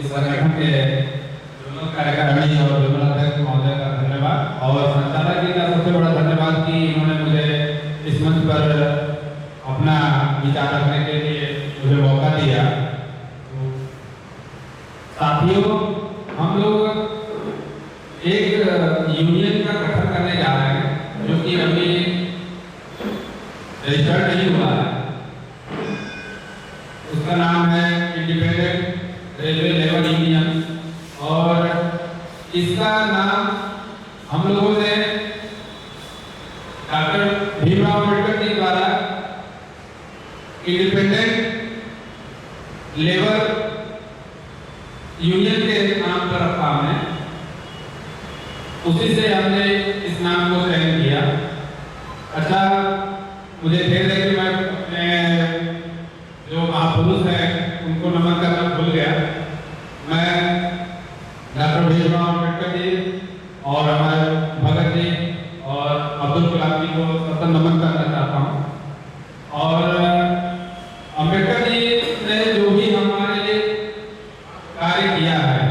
इस संगठन के दोनों कार्यकारिणी और दोनों अध्यक्ष महोदय का धन्यवाद और संचालक जी का सबसे बड़ा धन्यवाद कि इन्होंने मुझे इस मंच पर अपना विचार रखने के लिए मुझे मौका दिया। तो साथियों, हम लोग एक यूनियन का गठन करने जा रहे हैं जो कि अभी रजिस्टर्ड नहीं हुआ है। उसका नाम है इंडिपेंडेंट रेलवे लेबर यूनियन और इसका नाम हम लोगों ने डॉक्टर भीमराव अम्बेडकर जी द्वारा इंडिपेंडेंट लेबर यूनियन के नाम पर रखा हमने, उसी से हमने इस नाम को चयन किया। अच्छा, मुझे खेद है कि मैं अपने जो महापुरुष हैं उनको नमन करना भूल गया। मैं डॉक्टर भीमराव अम्बेडकर जी और हमारे भगत जी और अब्दुल कलाम जी को सतत नमन करना चाहता हूँ। और अम्बेडकर जी ने जो भी हमारे लिए कार्य किया है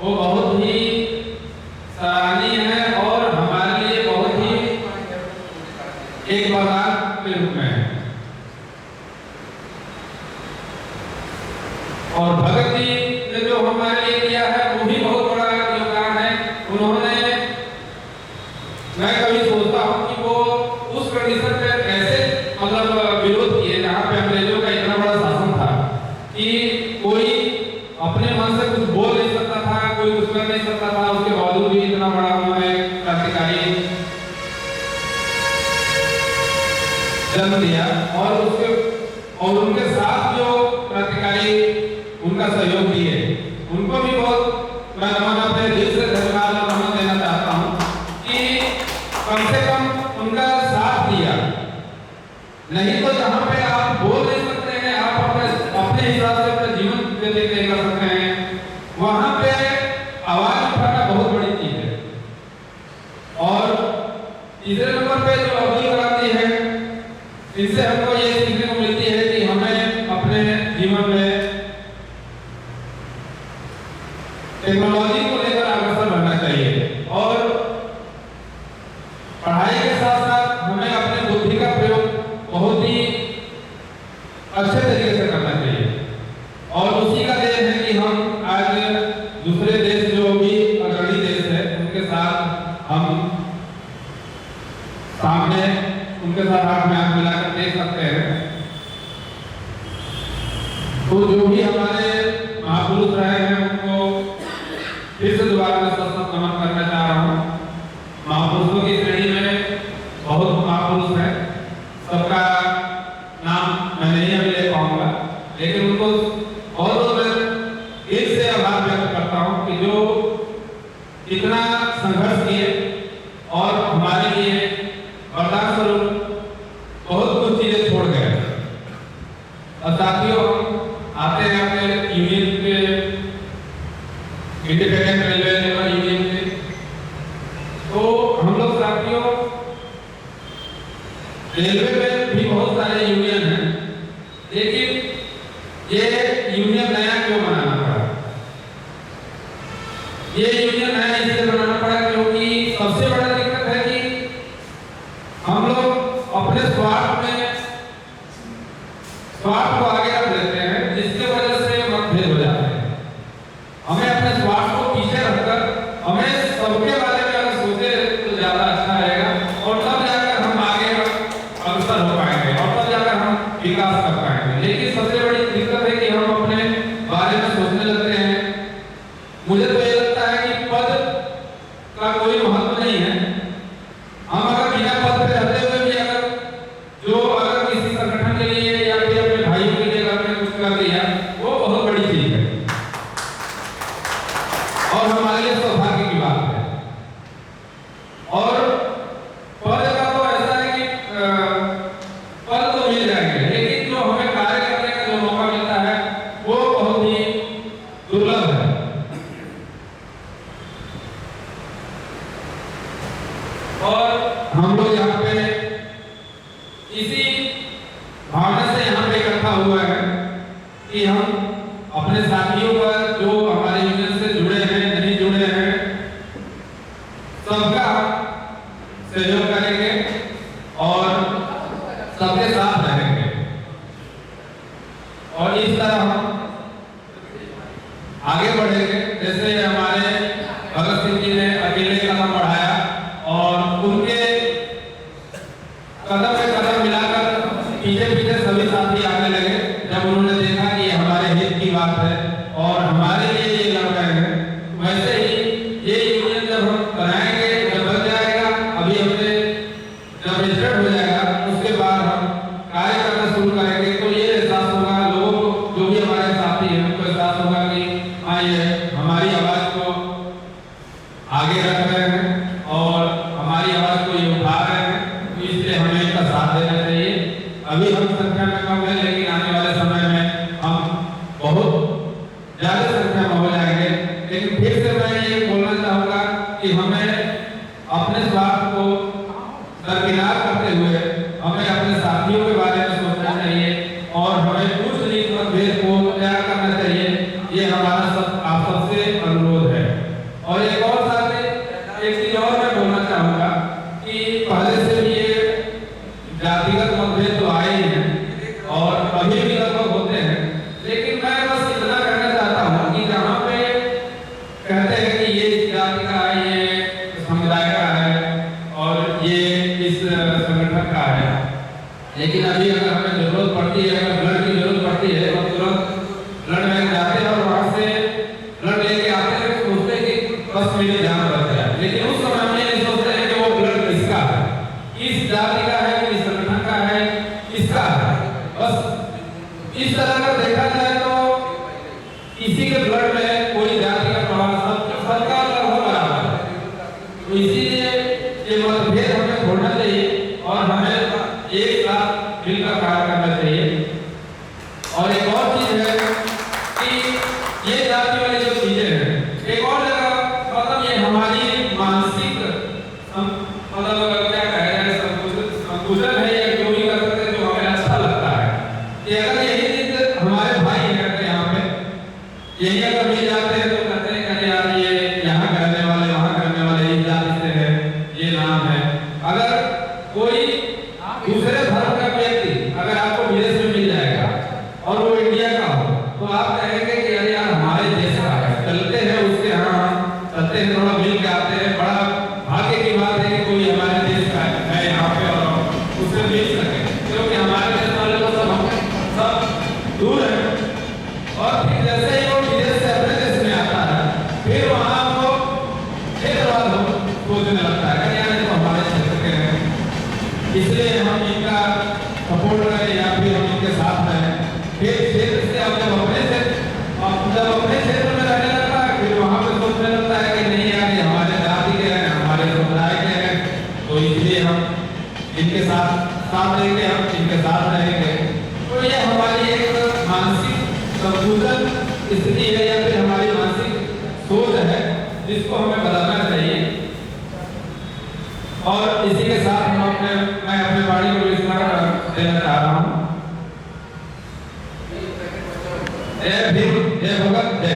वो बहुत ही सराहनीय है और हमारे लिए बहुत ही एक वरदान के रूप में है। और भगत जी ने जो हमारे लिए किया है वो भी बहुत बड़ा योगदान है। उन्होंने, मैं कभी सोचता हूँ कि वो उस कंडीशन पे कैसे मतलब विरोध किए जहाँ पे अंग्रेजों का इतना बड़ा शासन था कि कोई अपने मन से कुछ बोल नहीं सकता था, कोई कुछ कर नहीं सकता था। उसके बावजूद भी इतना बड़ा उन्होंने क्रांतिकारी जन्म दिया और उनके साथ जो क्रांतिकारी उनका सहयोग दिए उनको भी बहुत मैं अपने दिल से धन्यवाद और नमन देना चाहता हूँ कि कम से कम उनका साथ दिया। नहीं तो जहाँ पे आप बोल नहीं सकते हैं, आप अपने हिसाब से अपना जीवन व्यतीत नहीं कर सकते हैं, वहाँ पे आवाज उठाना बहुत बड़ी चीज है। और तीसरे नंबर पे जो अब्दुल कलाम जी है, इनसे हमको ये सीखने को मिलती है कि हमें अपने जीवन में टेक्नोलॉजी को लेकर अग्रसर बनना चाहिए और पढ़ाई के साथ साथ हमें अपने बुद्धि का प्रयोग बहुत ही अच्छे तरीके से करना चाहिए। और उसी का देन है कि हम आज दूसरे देश जो भी अग्रणी देश है उनके साथ हम सामने उनके साथ हाथ में हाथ मिलाकर देख सकते हैं। तो जो भी हमारे महापुरुष रहे हैं उनको फिर से दोबारा मैं सशक्त नमन करना चाह रहा हूँ। महापुरुषों की श्रेणी में बहुत महापुरुष हैं, सबका नाम मैं नहीं अभी ले पाऊंगा, लेकिन उनको बहुत दिल से आभार व्यक्त करता हूँ कि जो इतना संघर्ष किए और हमारे लिए वरदान स्वरूप बहुत कुछ चीजें छोड़ गए। और साथियों, आते हैं अपने यूनियन के इंडिपेंडेंट रेलवे लेबर यूनियन के, तो हम लोग साथियों रेलवे में भी बहुत सारे यूनियन हैं, लेकिन ये यूनियन नया क्यों बनाना पड़ा? ये यूनियन नया इसलिए बनाना पड़ा क्योंकि सबसे बड़ा दिक्कत है कि हम लोग अपने स्वार्थ को आगे रख लेते हैं, जिसके वजह से मतभेद हो जाते हैं। हमें अपने स्वार्थ को पीछे रखकर हमें सबके बारे में अगर सोचे तो ज्यादा अच्छा रहेगा और तब जाकर हम आगे अग्रसर हो पाएंगे और तब जाकर हम विकास कर पाएंगे। लेकिन सबसे बड़ी दिक्कत है कि हम अपने बारे में सोचने लगते हैं। मुझे तो ये लगता है कि पद अपने साथियों पर जो हमारे यूनियन से जुड़े हैं नहीं जुड़े हैं सबका सहयोग करेंगे और सबके साथ रहेंगे और इस तरह हम आगे बढ़ेंगे। जैसे हमारे भगत सिंह जी ने अकेले कदम बढ़ाया और उनके कदम में कदम मिलाकर पीछे पीछे सभी साथी आने लगे जब उन्होंने देखा कि हमारे हित की बात है और हमारे लिए ये लड़ रहे हैं। वैसे ही ये यूनियन जब हम बनाएंगे, जब बन जाएगा, अभी हमने जब रजिस्टर्ड हो जाएगा उसके बाद हम कार्य करना शुरू करेंगे तो ये एहसास होगा लोगों को, जो भी हमारे साथी हैं उनको एहसास होगा कि हाँ ये हमारी आवाज को आगे रख रहे हैं और हमारी आवाज को ये उठा रहे हैं, तो इसलिए हमें इनका साथ देना चाहिए। अभी हम संख्या में कम है लेकिन आने वाले समय में हम बहुत ज्यादा संख्या में हो जाएंगे। लेकिन फिर से मैं ये बोलना चाहूंगा कि हमें अपने स्वार्थ को दरकिनार करते हुए हमें अपने साथियों के बारे में सोचना चाहिए और हमें उच्च नीच मतभेद को त्याग करना चाहिए। ये हमारा सब आप सबसे अनुरोध है। और एक और साथ एक चीज और मैं बोलना चाहूंगा कि पहले से भी ये जातिगत मतभेद तो आए ही हैं और अभी भी लगभग होते हैं, लेकिन मैं बस इतना कहना चाहता हूँ कि जहाँ पे कहते हैं कि ये इस जाति का है, ये समुदाय का है और ये इस संगठन का है, लेकिन अभी अगर हमें जरूरत पड़ती है, अगर ब्लड की जरूरत पड़ती है तो तुरंत ब्लड बैंक जाते हैं और वहाँ से ब्लड लेके आते हैं, सोचते हैं कि बस मेरी जान बच जाए। लेकिन उस समय हम ये नहीं सोचते हैं कि वो ब्लड किसका है, किस जाति का है, किस संगठन का है, किसका है। बस इस तरह का देखा जाए तो किसी के ब्लड में कोई जाति का प्रभाव सबका लगभग बराबर है। तो इसीलिए ये मतभेद हमें छोड़ना चाहिए और हमें एक साथ मिलकर कार्य करना चाहिए। और एक और चीज है कि ये जाति वाली जो चीजें हैं, एक और जगह मतलब ये हमारी मानसिक मतलब क्या कहा जाए संकुचन है या जो भी कर सकते हैं, जो हमें अच्छा लगता है कि अगर यही चीज हमारे भाई हैं यहाँ पे, यही अगर मिल जाते हैं तो कहते हैं कि यार ये यहाँ करने वाले वहाँ करने वाले इस जाति से है, ये नाम है। अगर कोई दूसरे धर्म का व्यक्ति अगर आपको विदेश में मिल जाएगा और वो इंडिया का हो तो आप कहेंगे कि अरे यार हमारे देश का है, चलते हैं उसके यहाँ चलते हैं, थोड़ा मिल के आते हैं। बड़ा भाग्य की बात है कि कोई हमारे देश का है यहाँ पे और उससे मिल सके, क्योंकि हमारे देश वाले तो सब दूर है। और फिर जैसे ही वो विदेश से अपने देश में आता है फिर वहाँ वो सोचने लगता है यार तो हमारे क्षेत्र के हैं, इसलिए हम इनका सपोर्ट करें या फिर हम इनके साथ रहें। फिर क्षेत्र से जब अपने क्षेत्र में रहने लगता है फिर वहाँ पे सोचने लगता है कि नहीं यार ये हमारे जाति के हैं, हमारे समुदाय के हैं, तो इसलिए हम इनके साथ रहेंगे, हम इनके साथ रहेंगे। तो ये हमारी एक मानसिक संकुचन स्थिति है या फिर हमारी मानसिक सोच है जिसको हमें बदलना चाहिए। और इसी के साथ मैं अपने वाणी को विस्तार देना चाह रहा हूँ। जय भीम, जय भगत, जय